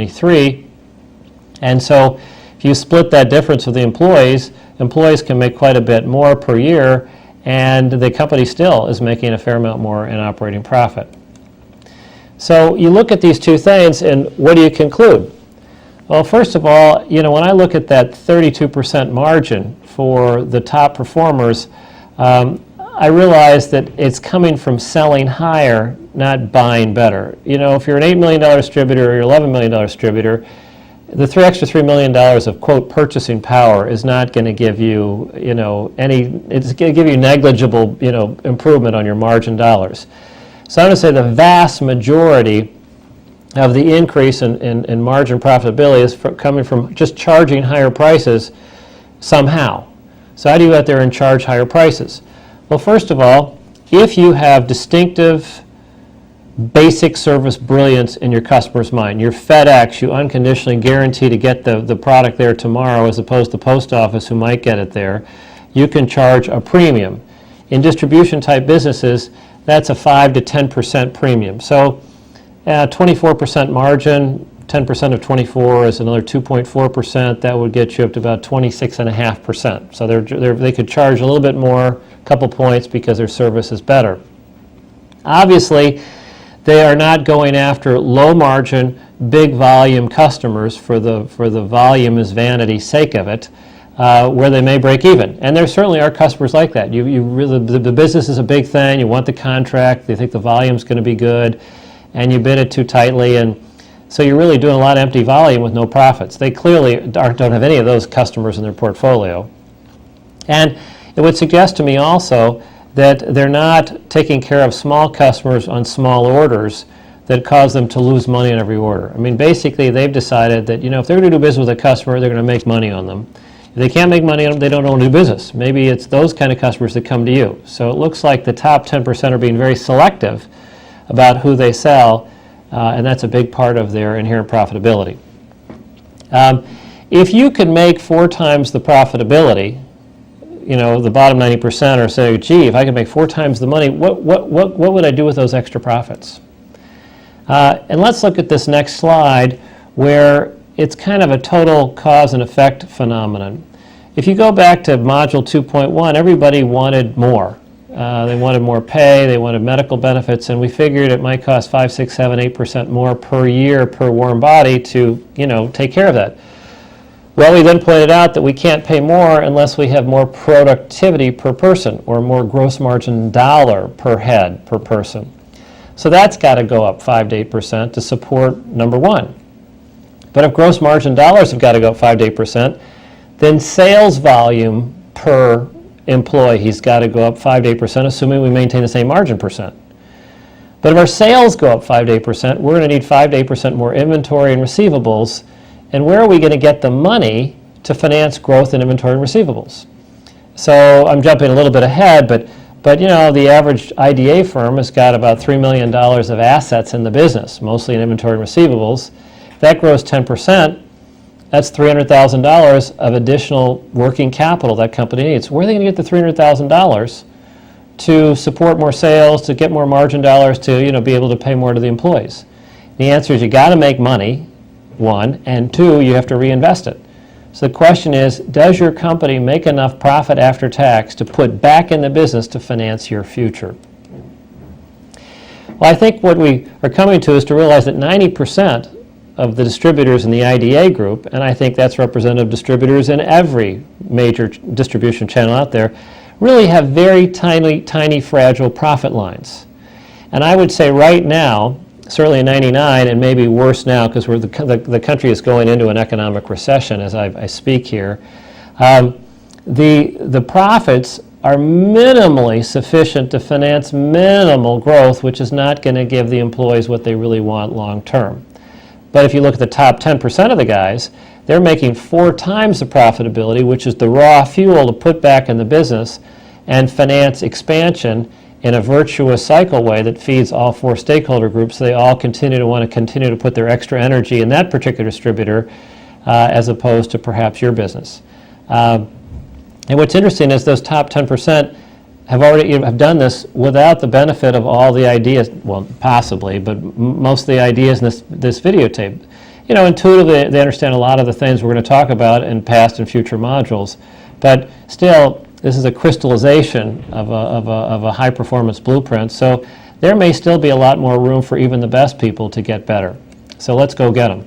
23. And so if you split that difference with the employees can make quite a bit more per year, and the company still is making a fair amount more in operating profit. So you look at these two things, and what do you conclude? Well, first of all, when I look at that 32% margin for the top performers, I realize that it's coming from selling higher, not buying better. If you're an $8 million distributor or you're an $11 million distributor, the extra $3 million of, quote, purchasing power is not going to give you, it's going to give you negligible, improvement on your margin dollars. So I'm going to say the vast majority of the increase in margin profitability is coming from just charging higher prices somehow. So how do you go out there and charge higher prices? Well, first of all, if you have distinctive basic service brilliance in your customer's mind, you're FedEx, you unconditionally guarantee to get the product there tomorrow as opposed to the post office who might get it there, you can charge a premium. In distribution type businesses, that's a 5 to 10% premium. So 24% margin, 10% of 24 is another 2.4%. That would get you up to about 26.5%. So they could charge a little bit more, a couple points, because their service is better. Obviously, they are not going after low margin, big volume customers for the volume is vanity sake of it, where they may break even. And there certainly are customers like that. The business is a big thing, you want the contract, they think the volume's going to be good, and you bid it too tightly, and so you're really doing a lot of empty volume with no profits. They clearly don't have any of those customers in their portfolio. And it would suggest to me also that they're not taking care of small customers on small orders that cause them to lose money on every order. I mean, basically, they've decided that, if they're going to do business with a customer, they're going to make money on them. If they can't make money on them, they don't want to do business. Maybe it's those kind of customers that come to you. So it looks like the top 10% are being very selective about who they sell, and that's a big part of their inherent profitability. If you could make 4 times the profitability, the bottom 90% are saying, gee, if I could make 4 times the money, what would I do with those extra profits? And let's look at this next slide, where it's kind of a total cause and effect phenomenon. If you go back to Module 2.1, everybody wanted more. They wanted more pay, they wanted medical benefits, and we figured it might cost 5, 6, 7, 8% more per year per warm body to, take care of that. Well, we then pointed out that we can't pay more unless we have more productivity per person, or more gross margin dollar per head per person. So that's got to go up 5 to 8% to support number one. But if gross margin dollars have got to go up 5 to 8%, then sales volume per employee has got to go up 5 to 8%, assuming we maintain the same margin percent. But if our sales go up 5 to 8%, we're going to need 5 to 8% more inventory and receivables. And where are we going to get the money to finance growth in inventory and receivables? So I'm jumping a little bit ahead, but the average IDA firm has got about $3 million of assets in the business, mostly in inventory and receivables. If that grows 10%, that's $300,000 of additional working capital that company needs. Where are they going to get the $300,000 to support more sales, to get more margin dollars, to be able to pay more to the employees? The answer is you got to make money, 1, and 2, you have to reinvest it. So the question is, does your company make enough profit after tax to put back in the business to finance your future? Well, I think what we are coming to is to realize that 90% of the distributors in the IDA group, and I think that's representative of distributors in every major distribution channel out there, really have very tiny, fragile profit lines. And I would say right now, certainly in '99, and maybe worse now because the country is going into an economic recession as I speak here, the profits are minimally sufficient to finance minimal growth, which is not going to give the employees what they really want long term. But if you look at the top 10% of the guys, they're making 4 times the profitability, which is the raw fuel to put back in the business and finance expansion in a virtuous cycle way that feeds all 4 stakeholder groups, so they all continue to want to put their extra energy in that particular distributor as opposed to perhaps your business. And what's interesting is those top 10% have done this without the benefit of all the ideas, well, possibly, but most of the ideas in this videotape. intuitively they understand a lot of the things we're going to talk about in past and future modules. But still, this is a crystallization of a high-performance blueprint, so there may still be a lot more room for even the best people to get better. So let's go get them.